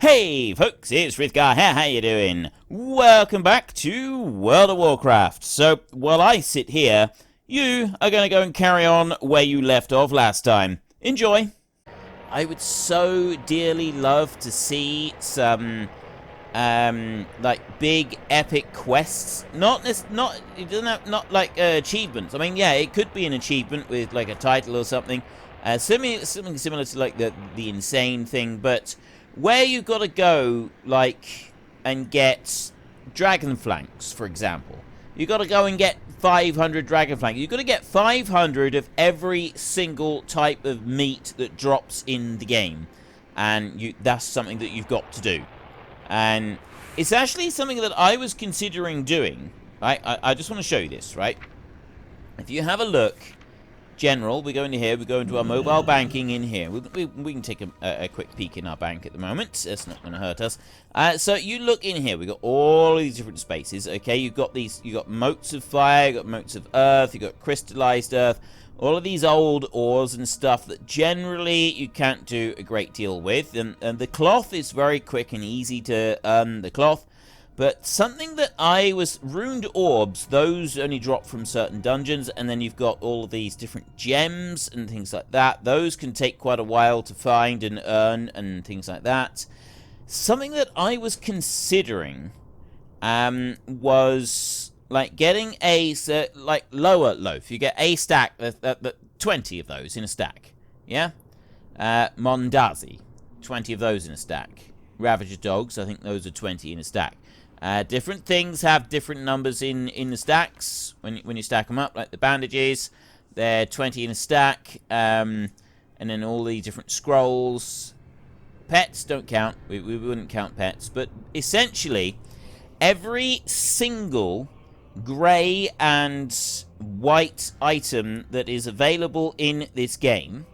Hey folks, it's Frith Guardians here, how you doing? Welcome back to World of Warcraft. So, while I sit here, you are going to go and carry on where you left off last time. Enjoy! I would so dearly love to see some, like, big epic quests. Not like achievements. I mean, yeah, it could be an achievement with, like, a title or something. Something similar to, like, the insane thing, but where you've got to go, like, and get dragon flanks, for example. You've got to go and get 500 dragon flanks. You've got to get 500 of every single type of meat that drops in the game. And that's something that you've got to do. And it's actually something that I was considering doing. Right? I just want to show you this, right? If you have a look, General, we go into here, we go into our mobile banking in here. We can take a quick peek in our bank at the moment. That's not going to hurt us. So you look in here. We've got all these different spaces. Okay, you've got motes of fire, you've got motes of earth, you've got crystallized earth. All of these old ores and stuff that generally you can't do a great deal with. And the cloth is very quick and easy to earn the cloth. But something that ruined orbs, those only drop from certain dungeons, and then you've got all of these different gems and things like that. Those can take quite a while to find and earn and things like that. Something that I was considering was like getting a lower loaf. You get a stack, 20 of those in a stack. Yeah? Mondazi, 20 of those in a stack. Ravager dogs, I think those are 20 in a stack. Different things have different numbers in the stacks when you stack them up, like the bandages. They're 20 in a stack, and then all the different scrolls. Pets don't count. We wouldn't count pets, but essentially, every single grey and white item that is available in this game,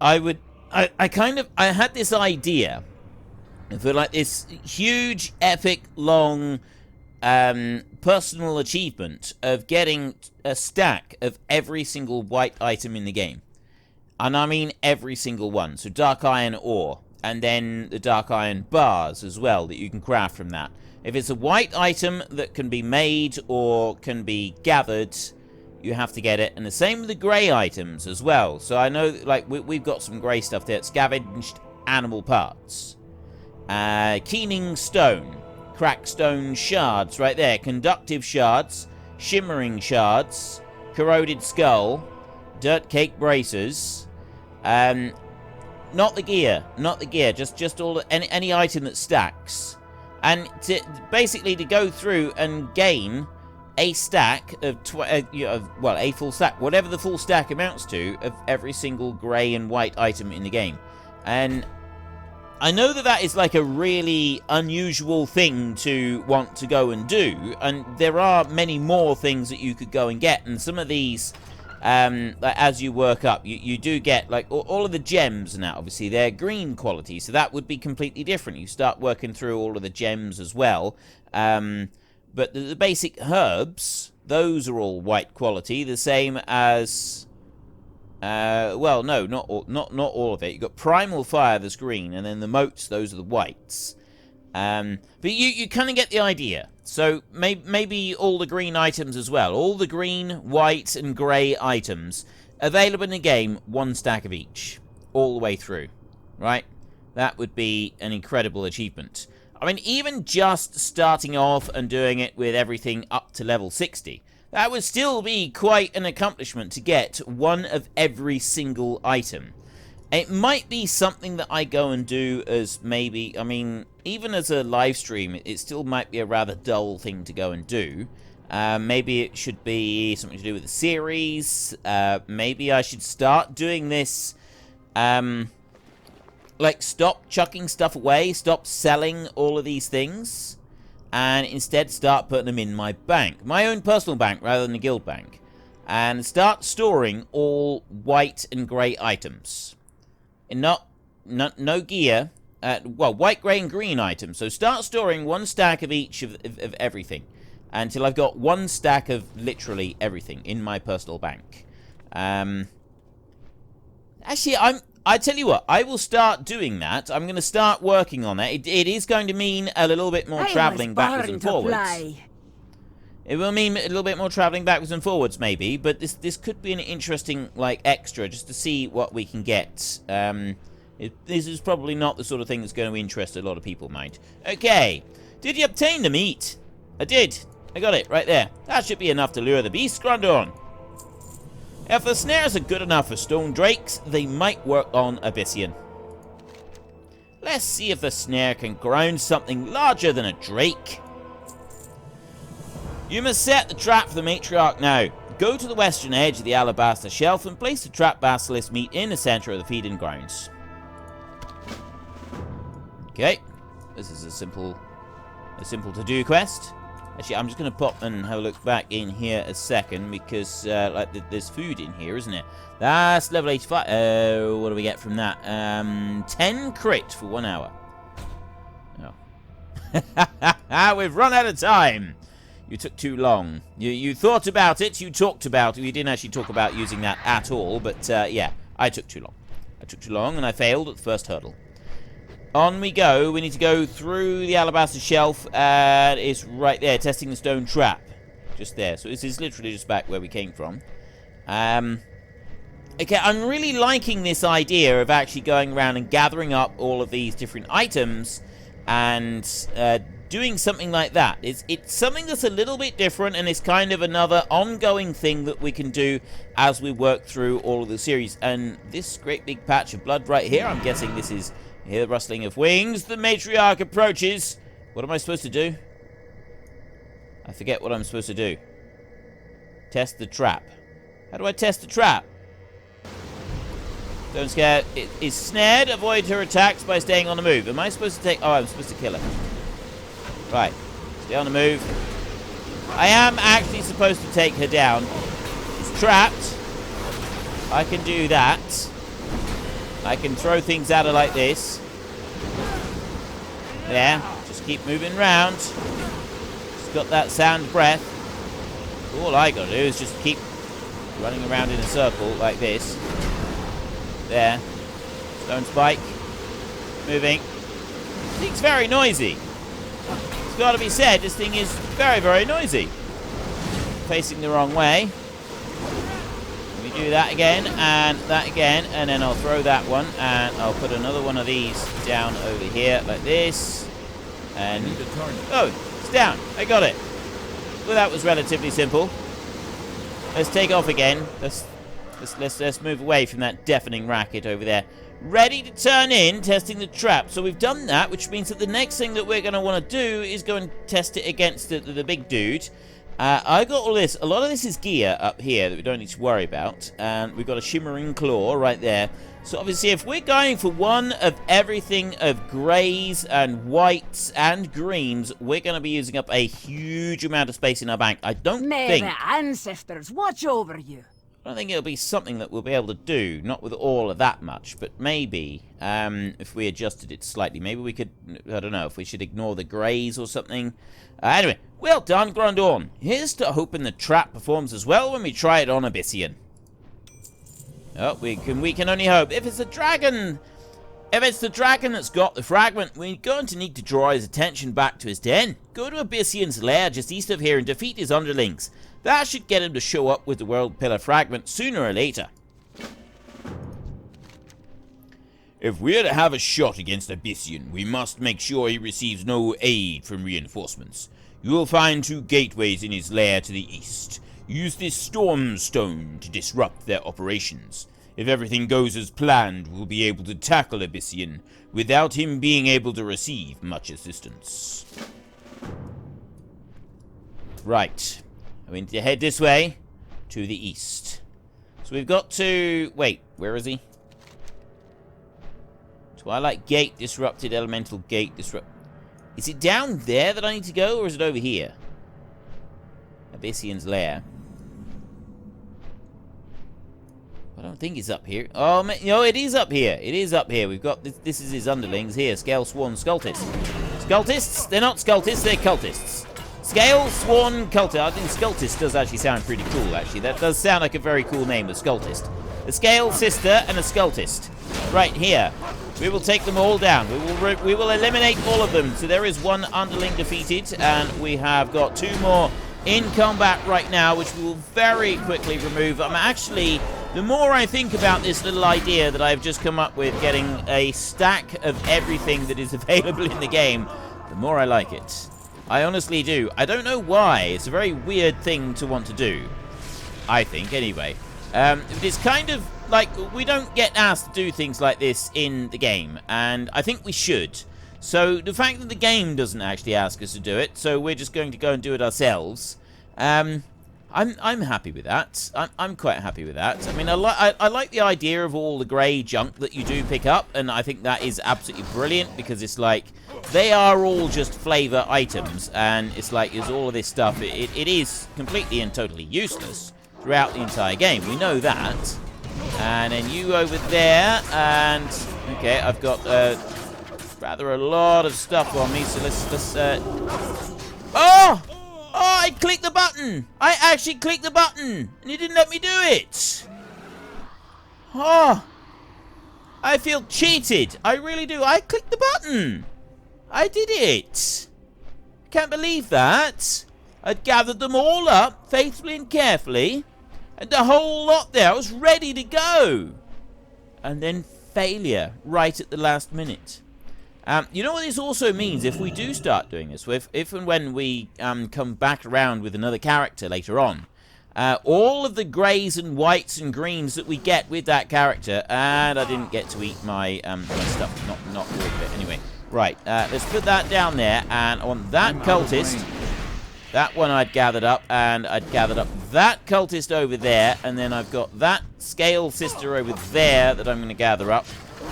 I had this idea for like this huge, epic, long, personal achievement of getting a stack of every single white item in the game. And I mean every single one. So dark iron ore, and then the dark iron bars as well that you can craft from that. If it's a white item that can be made or can be gathered, you have to get it. And the same with the grey items as well. So I know, like, we've got some grey stuff there. Scavenged animal parts. Keening stone, crackstone shards right there, conductive shards, shimmering shards, corroded skull, dirt cake bracers, not the gear, just all any item that stacks, and basically to go through and gain a stack of a full stack, whatever the full stack amounts to, of every single grey and white item in the game. And I know that is like a really unusual thing to want to go and do, and there are many more things that you could go and get, and some of these, as you work up, you do get, like, all of the gems and that, obviously, they're green quality, so that would be completely different. You start working through all of the gems as well, but the basic herbs, those are all white quality, the same as well, no, not all of it. You've got primal fire that's green, and then the motes, those are the whites. But you kind of get the idea. So maybe all the green items as well. All the green, white, and grey items available in the game, one stack of each, all the way through. Right? That would be an incredible achievement. I mean, even just starting off and doing it with everything up to level 60. That would still be quite an accomplishment to get one of every single item. It might be something that I go and do as maybe, I mean, even as a live stream, it still might be a rather dull thing to go and do. Maybe it should be something to do with the series. Maybe I should start doing this, like, stop chucking stuff away, stop selling all of these things, and instead start putting them in my bank. My own personal bank rather than the guild bank. And start storing all white and grey items. And no gear. Well, white, grey and green items. So start storing one stack of each of everything. Until I've got one stack of literally everything in my personal bank. Actually, I tell you what, I will start doing that. I'm going to start working on that. It is going to mean a little bit more travelling backwards and forwards. It will mean a little bit more travelling backwards and forwards, maybe, but this could be an interesting, like, extra, just to see what we can get. This is probably not the sort of thing that's going to interest a lot of people, mind. Okay, did you obtain the meat? I did. I got it, right there. That should be enough to lure the beast, Grundorn. If the snares are good enough for stone drakes, they might work on Abyssian. Let's see if the snare can ground something larger than a drake. You must set the trap for the matriarch now. Go to the western edge of the alabaster shelf and place the trap basilisk meat in the center of the feeding grounds. Okay, this is a simple to-do quest. Actually, I'm just going to pop and have a look back in here a second because like there's food in here, isn't it? That's level 85. Oh, what do we get from that? 10 crit for 1 hour. Oh. We've run out of time. You took too long. You thought about it, you talked about it. You didn't actually talk about using that at all, but yeah, I took too long. I took too long and I failed at the first hurdle. On we go. We need to go through the alabaster shelf, and it's right there, testing the stone trap. Just there. So this is literally just back where we came from. Okay, I'm really liking this idea of actually going around and gathering up all of these different items and doing something like that. It's something that's a little bit different, and it's kind of another ongoing thing that we can do as we work through all of the series. And this great big patch of blood right here, I'm guessing this is... Hear the rustling of wings. The matriarch approaches. What am I supposed to do? I forget what I'm supposed to do. Test the trap. How do I test the trap? Don't scare. It is snared. Avoid her attacks by staying on the move. Am I supposed to take... Oh, I'm supposed to kill her. Right. Stay on the move. I am actually supposed to take her down. She's trapped. I can do that. I can throw things at her like this. There. Just keep moving around. Just got that sound breath. All I gotta do is just keep running around in a circle like this. There. Stone spike. Moving. This thing's very noisy. It's gotta be said, this thing is very, very noisy. Facing the wrong way. Do that again, and then I'll throw that one, and I'll put another one of these down over here, like this, and... Oh, it's down. I got it. Well, that was relatively simple. Let's take off again. Let's move away from that deafening racket over there. Ready to turn in, testing the trap. So we've done that, which means that the next thing that we're going to want to do is go and test it against the big dude. I got all this. A lot of this is gear up here that we don't need to worry about. And we've got a shimmering claw right there. So obviously if we're going for one of everything of greys and whites and greens, we're going to be using up a huge amount of space in our bank. I don't May the ancestors watch over you. I don't think it'll be something that we'll be able to do. Not with all of that much, but maybe if we adjusted it slightly. Maybe we could, I don't know, if we should ignore the greys or something. Anyway, well done, Grundorn. Here's to hoping the trap performs as well when we try it on Abyssian. Oh, we can only hope. If it's the dragon that's got the fragment, we're going to need to draw his attention back to his den. Go to Abyssian's lair just east of here and defeat his underlings. That should get him to show up with the World Pillar fragment sooner or later. If we're to have a shot against Abyssian, we must make sure he receives no aid from reinforcements. You will find 2 gateways in his lair to the east. Use this storm stone to disrupt their operations. If everything goes as planned, we'll be able to tackle Abyssian without him being able to receive much assistance. Right. We need to head this way to the east. So we've got to... Wait, where is he? Twilight Gate disrupted, Elemental Gate disrupted. Is it down there that I need to go, or is it over here? Abyssian's lair. I don't think it's up here. Oh, no, it is up here. It is up here. We've got... This is his underlings here. Scale Sworn Scultists. Scultists? They're not Scultists, they're Cultists. Scale Sworn Cultist. I think Scultist does actually sound pretty cool, actually. That does sound like a very cool name, a Scultist. A Scale Sister and a Scultist. Right here. We will take them all down. We will eliminate all of them. So there is one underling defeated, and we have got 2 more in combat right now, which we will very quickly remove. I'm actually, the more I think about this little idea that I've just come up with, getting a stack of everything that is available in the game, the more I like it. I honestly do. I don't know why. It's a very weird thing to want to do. I think, anyway. It's kind of like, we don't get asked to do things like this in the game, and I think we should. So the fact that the game doesn't actually ask us to do it, so we're just going to go and do it ourselves, I'm happy with that. I'm quite happy with that. I mean, I like the idea of all the grey junk that you do pick up, and I think that is absolutely brilliant, because it's like, they are all just flavour items, and it's like, there's all of this stuff. It is completely and totally useless throughout the entire game. We know that. And then you over there, and okay, I've got rather a lot of stuff on me, so let's oh, I clicked the button. I actually clicked the button, and you didn't let me do it. Oh, I feel cheated. I really do. I clicked the button. I did it. I can't believe that. I'd gathered them all up faithfully and carefully, and the whole lot there. I was ready to go, and then failure right at the last minute. You know what this also means if we do start doing this, if and when we come back around with another character later on, all of the greys and whites and greens that we get with that character, and I didn't get to eat my stuff, not all of it anyway. Right, let's put that down there, and on that cultist, that one I'd gathered up, and I'd gathered up that cultist over there, and then I've got that scale sister over there that I'm going to gather up.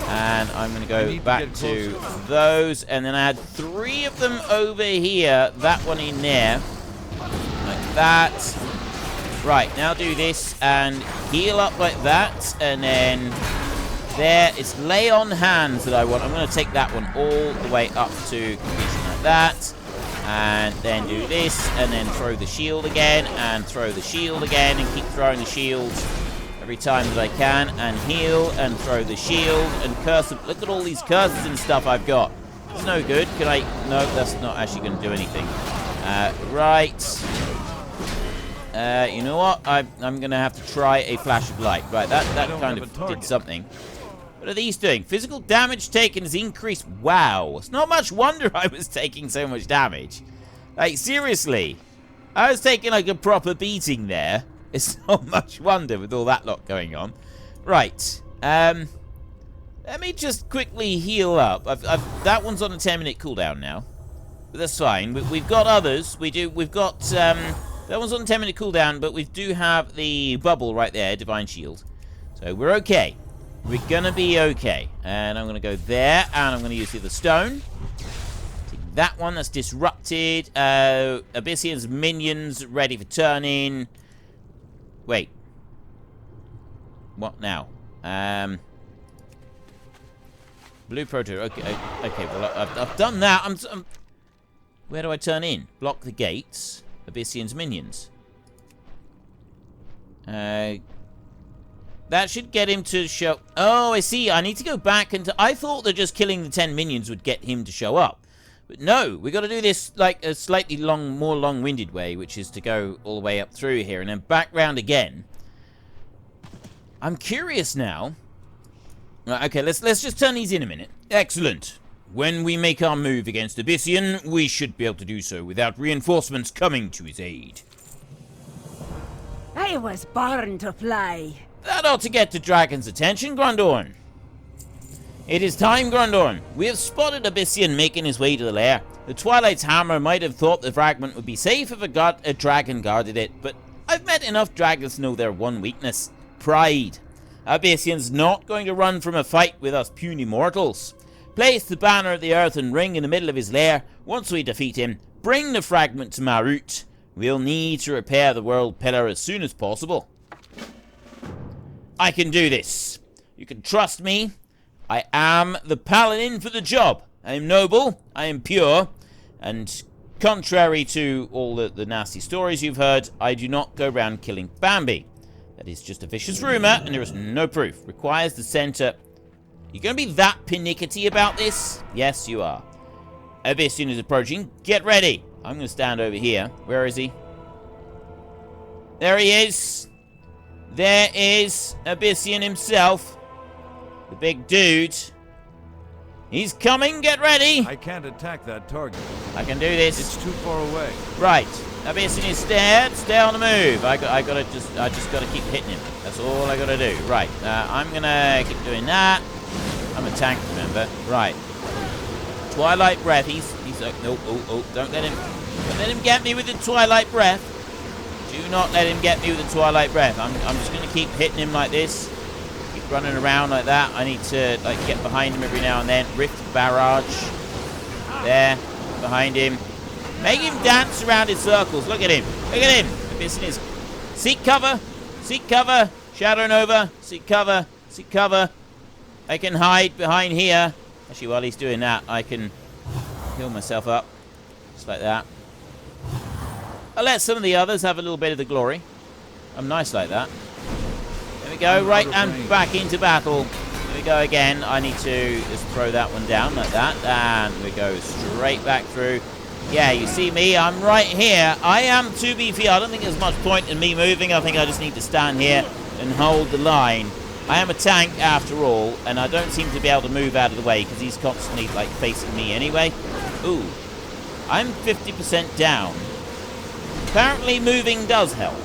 And I'm going to go back to those, and then I had 3 of them over here, that one in there, like that. Right, now do this, and heal up like that, and then there, it's lay on hands that I want. I'm going to take that one all the way up to completion like that, and then do this, and then throw the shield again, and throw the shield again, and keep throwing the shield every time that I can, and heal, and throw the shield, and curse them. Look at all these curses and stuff I've got. It's no good. Can I? No, that's not actually going to do anything. Right. You know what? I'm going to have to try a flash of light. Right, that kind of did something. What are these doing? Physical damage taken has increased. Wow. It's not much wonder I was taking so much damage. Like, seriously. I was taking, like, a proper beating there. It's not much wonder with all that lot going on. Right. Let me just quickly heal up. That one's on a 10-minute cooldown now. But that's fine. We've got others. We've got, that one's on a 10-minute cooldown, but we do have the bubble right there, Divine Shield. So we're okay. We're gonna be okay. And I'm gonna go there, and I'm gonna use the other stone. Take that one that's disrupted. Abyssian's minions ready for turn-in. Wait. What now? Blue proto. Okay, well, I've done that. Where do I turn in? Block the gates. Abyssian's minions. That should get him to show... Oh, I see. I need to go back and... I thought that just killing the 10 minions would get him to show up. But no, we got to do this like a slightly more long-winded way, which is to go all the way up through here and then back round again. I'm curious now. Right, okay, let's just turn these in a minute. Excellent. When we make our move against Abyssian, we should be able to do so without reinforcements coming to his aid. I was born to fly. That ought to get the dragon's attention, Grundorn. It is time, Grundorn. We have spotted Abyssian making his way to the lair. The Twilight's hammer might have thought the fragment would be safe if a dragon guarded it, but I've met enough dragons to know their one weakness. Pride. Abyssian's not going to run from a fight with us puny mortals. Place the banner of the earthen ring in the middle of his lair. Once we defeat him, bring the fragment to Marut. We'll need to repair the world pillar as soon as possible. I can do this. You can trust me. I am the paladin for the job. I am noble, I am pure, and Contrary to all the nasty stories you've heard, I do not go around killing Bambi. That is just a vicious rumor, and there is no proof. Requires the center. You going to be that pernickety about this? Yes, you are. Abyssian is approaching. Get ready. I'm going to stand over here. Where is he? There he is. There is Abyssian himself. The big dude. He's coming. Get ready. I can't attack that target. I can do this. It's too far away. Right. Abyssian is scared. Stay on the move. I just gotta keep hitting him. That's all I gotta do. Right. I'm gonna keep doing that. I'm a tank, remember? Right. Twilight breath. He's oh, don't let him get me with the twilight breath. Do not let him get me with the twilight breath. I'm just gonna keep hitting him like this. Keep running around like that. I need to like get behind him every now and then. Rift barrage. There. Behind him. Make him dance around in circles. Look at him. Look at him. Abyssian is. Seek cover. Seek cover. Shadow Nova. Seek cover. Seek cover. I can hide behind here. Actually, while he's doing that, I can heal myself up. Just like that. I'll let some of the others have a little bit of the glory. I'm nice like that. There we go. Right, and back into battle. Here we go again. I need to just throw that one down like that. And we go straight back through. Yeah, you see me. I'm right here. I am 2BP. I don't think there's much point in me moving. I think I just need to stand here and hold the line. I am a tank after all, and I don't seem to be able to move out of the way because he's constantly like facing me anyway. Ooh. I'm 50% down. Apparently moving does help.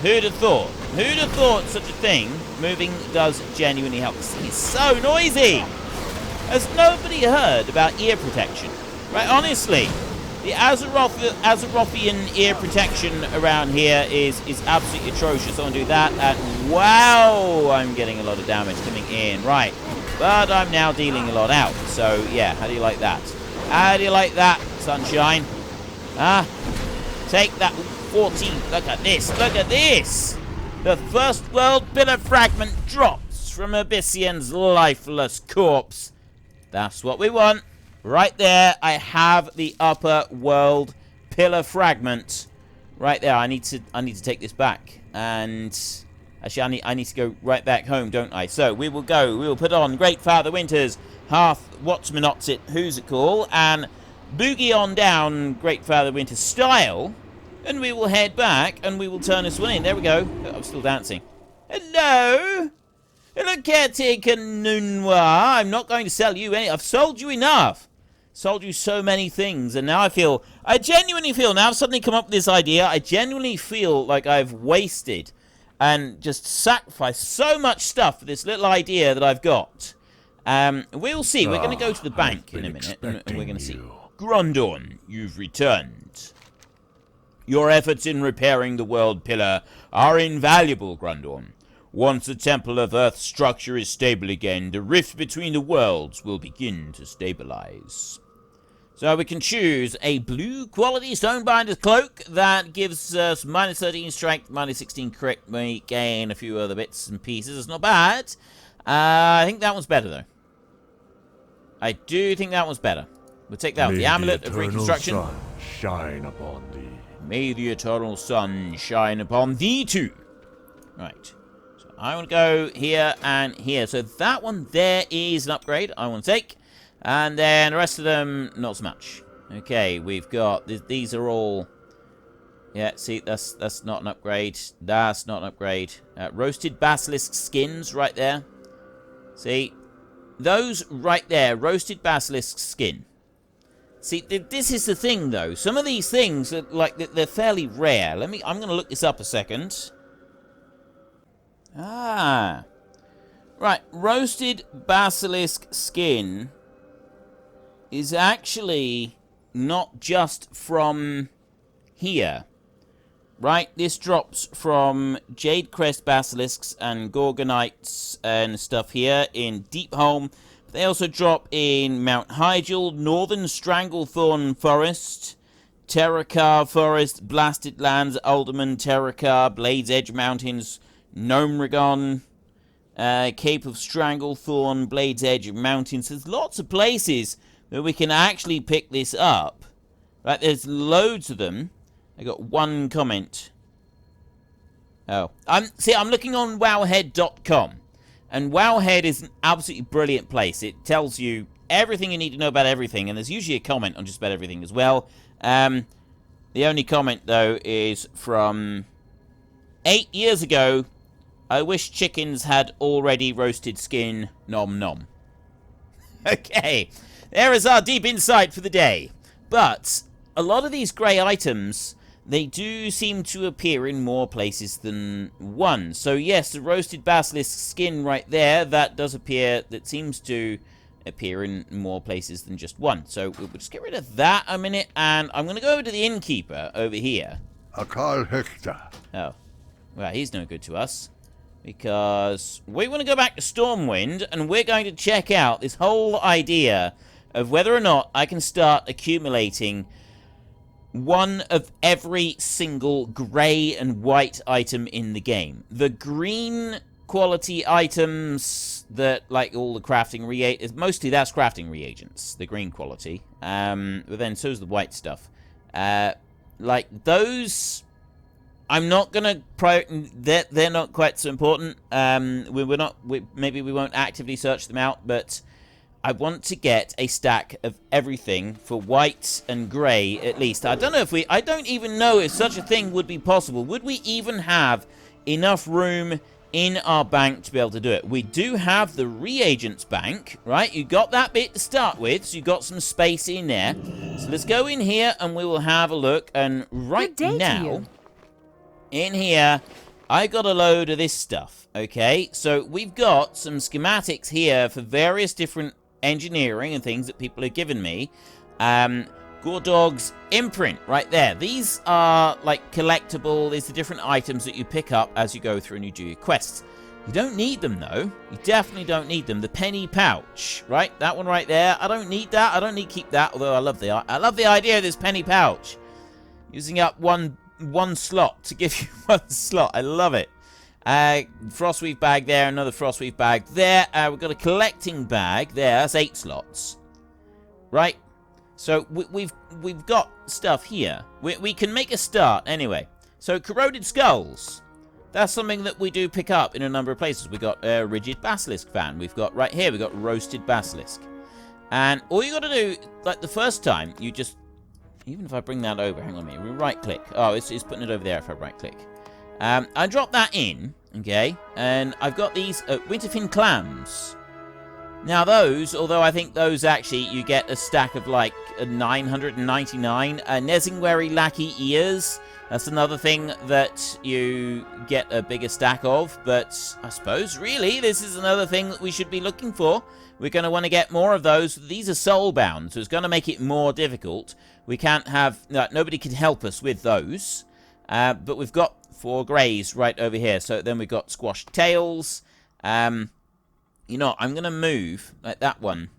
Who'd have thought? Who'd have thought such a thing? Moving does genuinely help. This thing is so noisy! Has nobody heard about ear protection? Right, honestly, the Azerothian ear protection around here is absolutely atrocious. I'll do that, and wow, I'm getting a lot of damage coming in. Right, but I'm now dealing a lot out. So, yeah, how do you like that? How do you like that, sunshine? Take that 14. Look at this. Look at this. The first world pillar fragment drops from Abyssian's lifeless corpse. That's what we want. Right there, I have the upper world pillar fragment. Right there, I need to take this back. And actually, I need to go right back home, don't I? So we will go. We will put on Great Father Winter's Hearth Watchmanotsit, who's it called, and boogie on down Great Father Winter style, and we will head back and we will turn this one in. There we go. Oh, I'm still dancing. Hello. Hello, Caretaker Noir. I'm not going to sell you any. I've sold you enough. Sold you so many things, and now I genuinely feel, now I've suddenly come up with this idea, I genuinely feel like I've wasted and just sacrificed so much stuff for this little idea that I've got. We'll see. We're going to go to the bank in a minute, and we're going to see. Grundorn, you've returned. Your efforts in repairing the world pillar are invaluable, Grundorn. Once the Temple of Earth's structure is stable again, the rift between the worlds will begin to stabilize. So we can choose a blue quality Stonebinder's cloak that gives us minus 13 strength, minus 16 crit. We gain a few other bits and pieces. It's not bad. I think that one's better, though. I do think that one's better. We'll take that. The Amulet of Reconstruction. Sun shine upon thee. May the eternal sun shine upon thee too. Right. So I want to go here and here. So that one there is an upgrade I want to take. And then the rest of them, not so much. Okay, we've got... These are all... Yeah, see, that's not an upgrade. That's not an upgrade. Roasted basilisk skins right there. See? Those right there, roasted basilisk skin. See, this is the thing, though. Some of these things, are, like, they're fairly rare. I'm going to look this up a second. Ah. Right, roasted basilisk skin is actually not just from here. Right, this drops from Jade Crest basilisks and Gorgonites and stuff here in Deepholm. They also drop in Mount Hygel, Northern Stranglethorn Forest, Terrakar Forest, Blasted Lands, Alderman, Terrakar, Blades Edge Mountains, Gnomrigon, Cape of Stranglethorn, Blades Edge Mountains. There's lots of places where we can actually pick this up. Right, there's loads of them. I got one comment. Oh. I'm looking on wowhead.com. And Wowhead is an absolutely brilliant place. It tells you everything you need to know about everything, and there's usually a comment on just about everything as well. The only comment, though, is from 8 years ago. I wish chickens had already roasted skin. Nom nom. Okay, there is our deep insight for the day. But a lot of these grey items, they do seem to appear in more places than one. So yes, the roasted basilisk skin right there, that does appear, that seems to appear in more places than just one. So we'll just get rid of that a minute, and I'm going to go over to the innkeeper over here. A Carl Hector. Oh, well, he's no good to us. Because we want to go back to Stormwind, and we're going to check out this whole idea of whether or not I can start accumulating one of every single grey and white item in the game. The green quality items that, like all the crafting reagents, mostly that's crafting reagents, the green quality. But then so's the white stuff. Like those, I'm not gonna they're not quite so important. Maybe we won't actively search them out, but I want to get a stack of everything for white and grey, at least. I don't even know if such a thing would be possible. Would we even have enough room in our bank to be able to do it? We do have the reagents bank, right? You got that bit to start with, so you got some space in there. So let's go in here and we will have a look. And right now, in here, I got a load of this stuff, okay? So we've got some schematics here for various different engineering and things that people have given me. Gordog's imprint right there. These are like collectible. These are different items that you pick up as you go through and you do your quests. You don't need them though. You definitely don't need them. The penny pouch, right? That one right there. I don't need that. I don't need to keep that. Although I love the idea of this penny pouch. Using up one slot to give you one slot. I love it. Frostweave bag there, another frostweave bag there. We've got a collecting bag there. That's 8 slots, right? So we've got stuff here. We can make a start anyway. So corroded skulls. That's something that we do pick up in a number of places. We got a rigid basilisk fan. We've got right here. We've got roasted basilisk. And all you got to do, like the first time, you just, even if I bring that over, hang on a minute, we right click. Oh, it's putting it over there if I right click. I drop that in, okay, and I've got these winterfin clams. Now those, although I think those actually, you get a stack of like 999. Nesingwary lackey ears, that's another thing that you get a bigger stack of, but I suppose really this is another thing that we should be looking for. We're going to want to get more of those. These are soulbound, so it's going to make it more difficult. We can't have, nobody can help us with those, but we've got 4 greys right over here. So then we've got squashed tails. You know, I'm going to move like that one.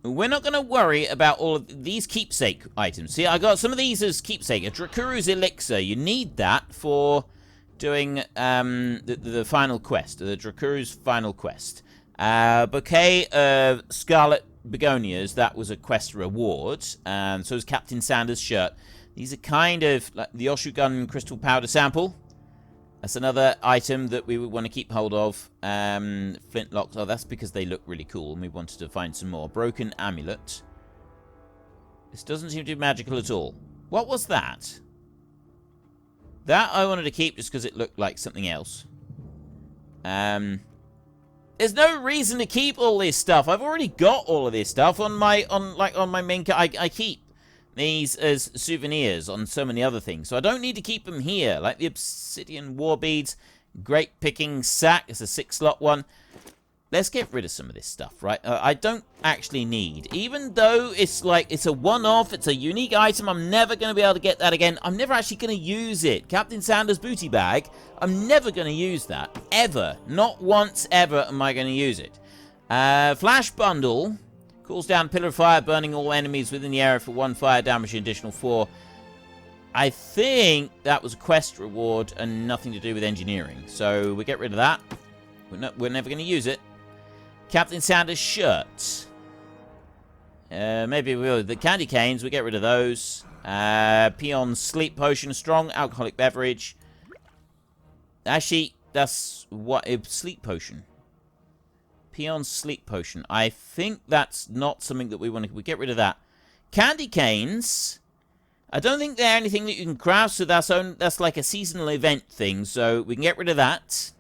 We're not going to worry about all of these keepsake items. See, I got some of these as keepsake. A Drakuru's elixir. You need that for doing the final quest. The Drakuru's final quest. Bouquet of scarlet begonias. That was a quest reward. So is Captain Sanders' shirt. These are kind of like the Oshugun crystal powder sample. That's another item that we would want to keep hold of. Flintlocks. Oh, that's because they look really cool and we wanted to find some more. Broken amulet. This doesn't seem to be magical at all. What was that? That I wanted to keep just because it looked like something else. There's no reason to keep all this stuff. I've already got all of this stuff on my main. I keep these as souvenirs on so many other things, so I don't need to keep them here. Like the obsidian war beads, great picking sack. It's a 6-slot one. Let's get rid of some of this stuff, right? I don't actually need, even though it's like it's a one-off, it's a unique item. I'm never going to be able to get that again. I'm never actually going to use it. Captain Sanders booty bag. I'm never going to use that ever. Not once ever am I going to use it. Flash bundle. Calls down pillar of fire, burning all enemies within the area for 1 fire damage, an additional 4. I think that was a quest reward and nothing to do with engineering. So we get rid of that. We're never going to use it. Captain Sanders' shirt. Maybe we'll... The candy canes, we get rid of those. Peon's sleep potion, strong alcoholic beverage. Actually, that's what... sleep potion. Peon's sleep potion. I think that's not something that we want to... We get rid of that. Candy canes... I don't think they're anything that you can craft, so that's like a seasonal event thing, so we can get rid of that.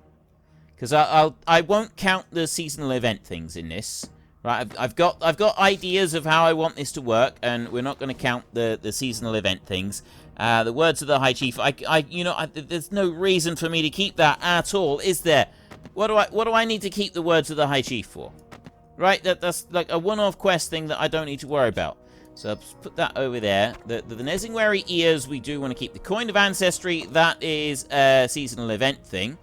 Because I won't count the seasonal event things in this. Right, I've got ideas of how I want this to work, and we're not going to count the seasonal event things. The words of the High Chief, there's no reason for me to keep that at all, is there? What do I need to keep the words of the High Chief for? Right, that's like a one-off quest thing that I don't need to worry about. So I'll put that over there. The Nezingwary ears, we do want to keep. The Coin of Ancestry, that is a seasonal event thing.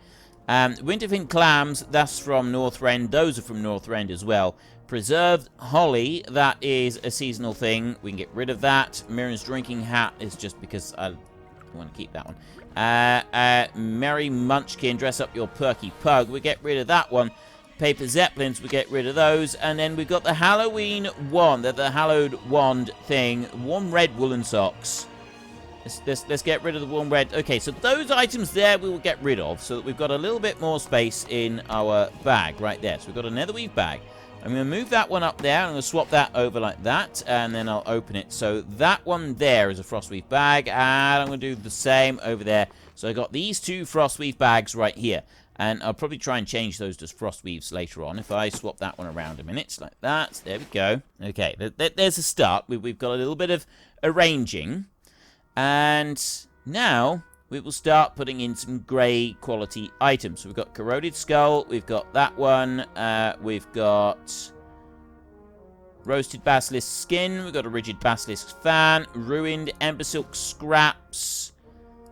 Winterfin clams, that's from Northrend. Those are from Northrend as well. Preserved holly, that is a seasonal thing. We can get rid of that. Mirren's drinking hat is just because I want to keep that one. Merry Munchkin, dress up your perky pug. We get rid of that one. Paper Zeppelins, we get rid of those. And then we've got the Halloween wand, the hallowed wand thing. Warm red woolen socks. Let's get rid of the warm red. Okay, so those items there we will get rid of, so that we've got a little bit more space in our bag right there. So we've got a netherweave bag. I'm going to move that one up there. I'm going to swap that over like that, and then I'll open it. So that one there is a frostweave bag, and I'm going to do the same over there. So I got these two frostweave bags right here. And I'll probably try and change those to frostweaves later on. If I swap that one around a minute, like that. There we go. Okay, there's a start. We've got a little bit of arranging. And now we will start putting in some grey quality items. So we've got corroded skull. We've got that one. We've got roasted basilisk skin. We've got a rigid basilisk fan. Ruined ember silk scraps.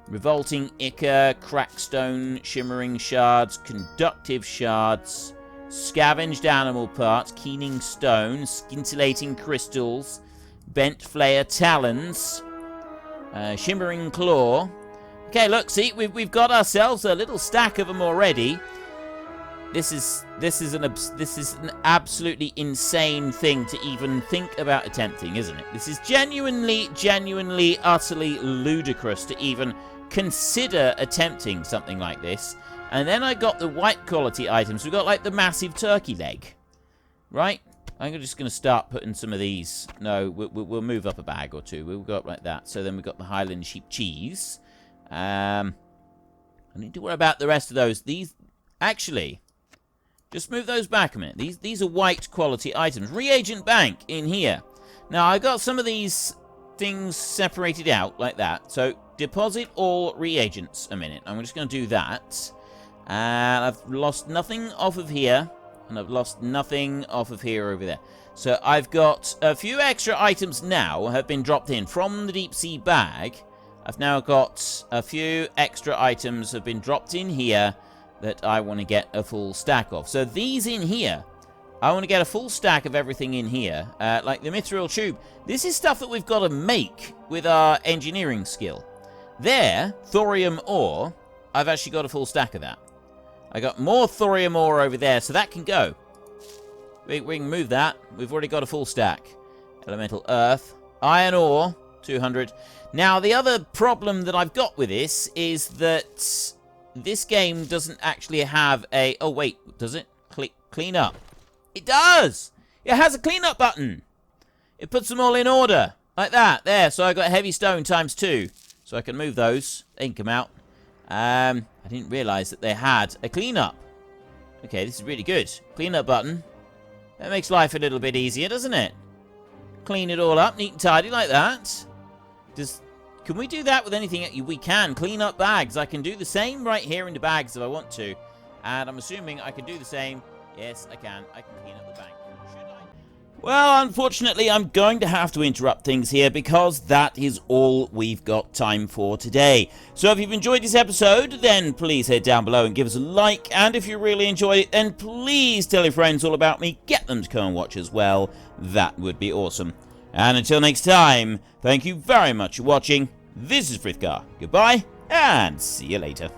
Revolting ichor, crackstone, shimmering shards, conductive shards, scavenged animal parts, keening stone, scintillating crystals, bent flayer talons, shimmering claw. Okay, look, see, we've got ourselves a little stack of them already. This is an absolutely insane thing to even think about attempting, isn't it? This is genuinely, utterly ludicrous to even consider attempting something like this. And then I got the white quality items. We've got like the massive turkey leg, right? I'm just going to start putting some of these. No, we'll move up a bag or two. We'll go up like that. So then we've got the Highland sheep cheese. I need to worry about the rest of those. These, actually, just move those back a minute. These are white quality items. Reagent bank in here. Now I got some of these things separated out like that. So deposit all reagents a minute. I'm just going to do that. And I've lost nothing off of here. And I've lost nothing off of here over there. So I've got a few extra items now have been dropped in from the deep sea bag. I've now got a few extra items have been dropped in here that I want to get a full stack of. So these in here, I want to get a full stack of everything in here. Like the mithril tube. This is stuff that we've got to make with our engineering skill. There, thorium ore, I've actually got a full stack of that. I got more thorium ore over there, so that can go. We can move that. We've already got a full stack. Elemental earth. Iron ore, 200. Now, the other problem that I've got with this is that this game doesn't actually have a... Oh, wait, does it? Clean up. It does! It has a cleanup button. It puts them all in order. Like that. There, so I got heavy stone times 2. So I can move those. They can come out. I didn't realise that they had a cleanup. Okay, this is really good. Cleanup button. That makes life a little bit easier, doesn't it? Clean it all up, neat and tidy like that. Can we do that with anything? We can. Clean up bags. I can do the same right here in the bags if I want to. And I'm assuming I can do the same. Yes, I can. I can clean up the bag. Should I? Well, unfortunately, I'm going to have to interrupt things here because that is all we've got time for today. So if you've enjoyed this episode, then please head down below and give us a like. And if you really enjoyed it, then please tell your friends all about me. Get them to come and watch as well. That would be awesome. And until next time, thank you very much for watching. This is Frith Guardians. Goodbye, and see you later.